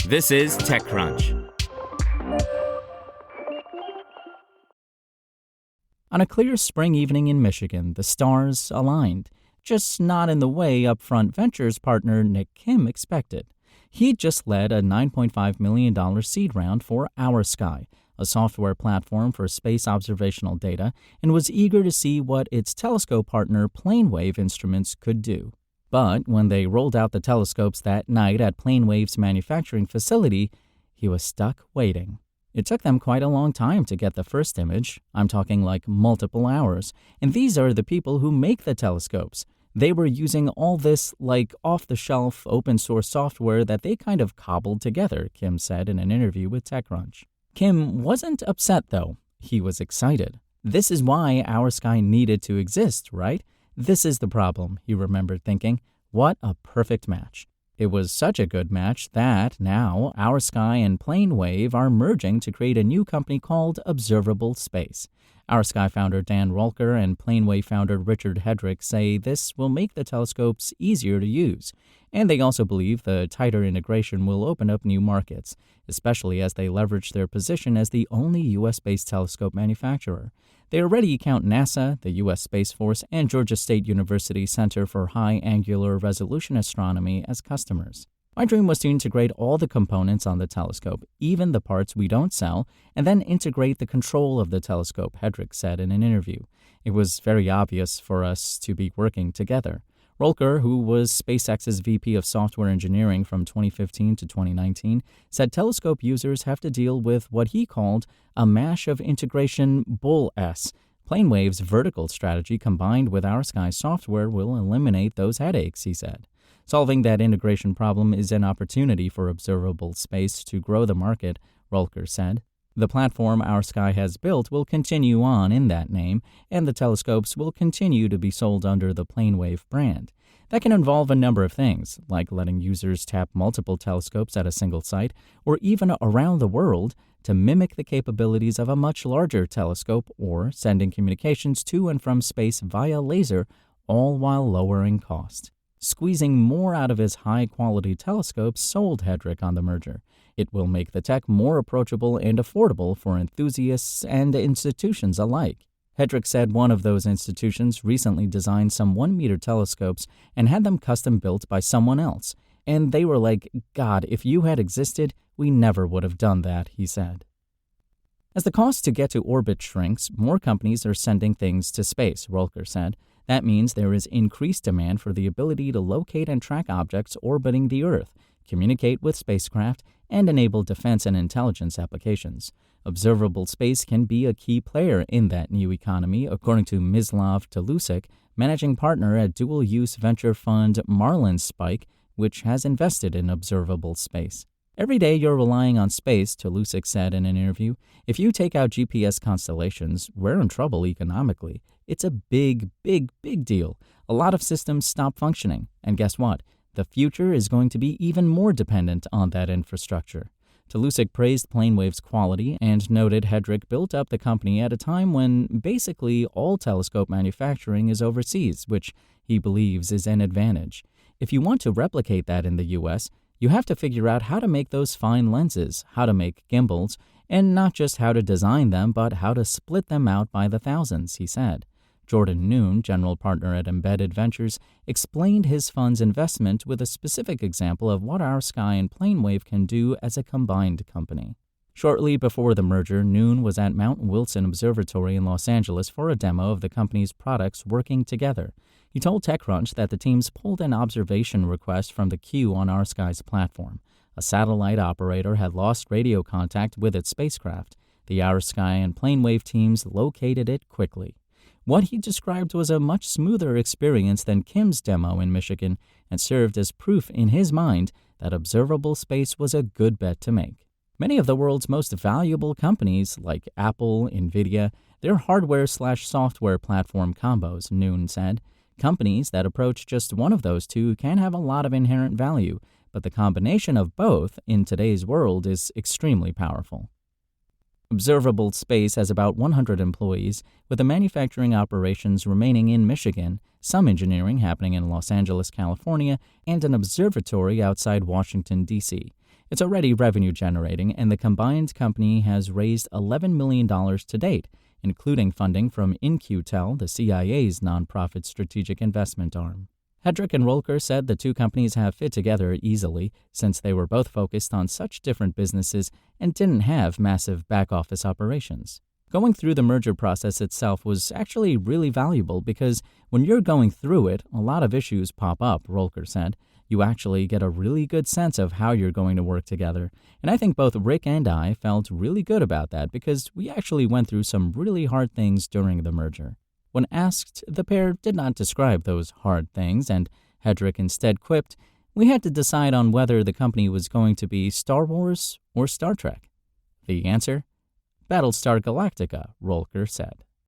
This is TechCrunch. On a clear spring evening in Michigan, the stars aligned, just not in the way Upfront Ventures partner Nick Kim expected. He'd just led a $9.5 million seed round for OurSky, a software platform for space observational data, and was eager to see what its telescope partner PlaneWave Instruments could do. But when they rolled out the telescopes that night at PlaneWave's manufacturing facility, he was stuck waiting. It took them quite a long time to get the first image. I'm talking like multiple hours. And these are the people who make the telescopes. They were using all this like off-the-shelf open-source software that they kind of cobbled together, Kim said in an interview with TechCrunch. Kim wasn't upset, though. He was excited. This is why OurSky needed to exist, right? This is the problem, he remembered thinking. What a perfect match. It was such a good match that now OurSky and PlaneWave are merging to create a new company called Observable Space. OurSky founder Dan Rolker and PlaneWave founder Richard Hedrick say this will make the telescopes easier to use, and they also believe the tighter integration will open up new markets, especially as they leverage their position as the only U.S.-based telescope manufacturer. They already count NASA, the U.S. Space Force, and Georgia State University Center for High Angular Resolution Astronomy as customers. My dream was to integrate all the components on the telescope, even the parts we don't sell, and then integrate the control of the telescope, Hedrick said in an interview. It was very obvious for us to be working together. Rolker, who was SpaceX's VP of Software Engineering from 2015 to 2019, said telescope users have to deal with what he called a mash of integration bull-s. PlaneWave's vertical strategy combined with OurSky's software will eliminate those headaches, he said. Solving that integration problem is an opportunity for Observable Space to grow the market, Rolker said. The platform OurSky has built will continue on in that name, and the telescopes will continue to be sold under the PlaneWave brand. That can involve a number of things, like letting users tap multiple telescopes at a single site, or even around the world, to mimic the capabilities of a much larger telescope, or sending communications to and from space via laser, all while lowering cost. Squeezing more out of his high-quality telescopes sold Hedrick on the merger. It will make the tech more approachable and affordable for enthusiasts and institutions alike. Hedrick said one of those institutions recently designed some 1-meter telescopes and had them custom-built by someone else. And they were like, God, if you had existed, we never would have done that, he said. As the cost to get to orbit shrinks, more companies are sending things to space, Rolker said. That means there is increased demand for the ability to locate and track objects orbiting the Earth, communicate with spacecraft, and enable defense and intelligence applications. Observable Space can be a key player in that new economy, according to Mislav Telusik, managing partner at dual-use venture fund Marlinspike, which has invested in Observable Space. Every day you're relying on space, Telusik said in an interview. If you take out GPS constellations, we're in trouble economically. It's a big, big, big deal. A lot of systems stop functioning. And guess what? The future is going to be even more dependent on that infrastructure. Telusik praised PlaneWave's quality and noted Hedrick built up the company at a time when basically all telescope manufacturing is overseas, which he believes is an advantage. If you want to replicate that in the U.S., you have to figure out how to make those fine lenses, how to make gimbals, and not just how to design them, but how to split them out by the thousands, he said. Jordan Noon, general partner at Embedded Ventures, explained his fund's investment with a specific example of what OurSky and PlaneWave can do as a combined company. Shortly before the merger, Noon was at Mount Wilson Observatory in Los Angeles for a demo of the company's products working together. He told TechCrunch that the teams pulled an observation request from the queue on OurSky's platform. A satellite operator had lost radio contact with its spacecraft. The OurSky and PlaneWave teams located it quickly. What he described was a much smoother experience than Kim's demo in Michigan and served as proof in his mind that Observable Space was a good bet to make. Many of the world's most valuable companies, like Apple, NVIDIA, they're hardware/software platform combos, Noon said. Companies that approach just one of those two can have a lot of inherent value, but the combination of both in today's world is extremely powerful. Observable Space has about 100 employees, with the manufacturing operations remaining in Michigan, some engineering happening in Los Angeles, California, and an observatory outside Washington, D.C. It's already revenue generating, and the combined company has raised $11 million to date, including funding from In-Q-Tel, the CIA's nonprofit strategic investment arm. Hedrick and Rolker said the two companies have fit together easily since they were both focused on such different businesses and didn't have massive back-office operations. Going through the merger process itself was actually really valuable because when you're going through it, a lot of issues pop up, Rolker said. You actually get a really good sense of how you're going to work together. And I think both Rick and I felt really good about that because we actually went through some really hard things during the merger. When asked, the pair did not describe those hard things, and Hedrick instead quipped, "We had to decide on whether the company was going to be Star Wars or Star Trek." The answer? Battlestar Galactica, Rolker said.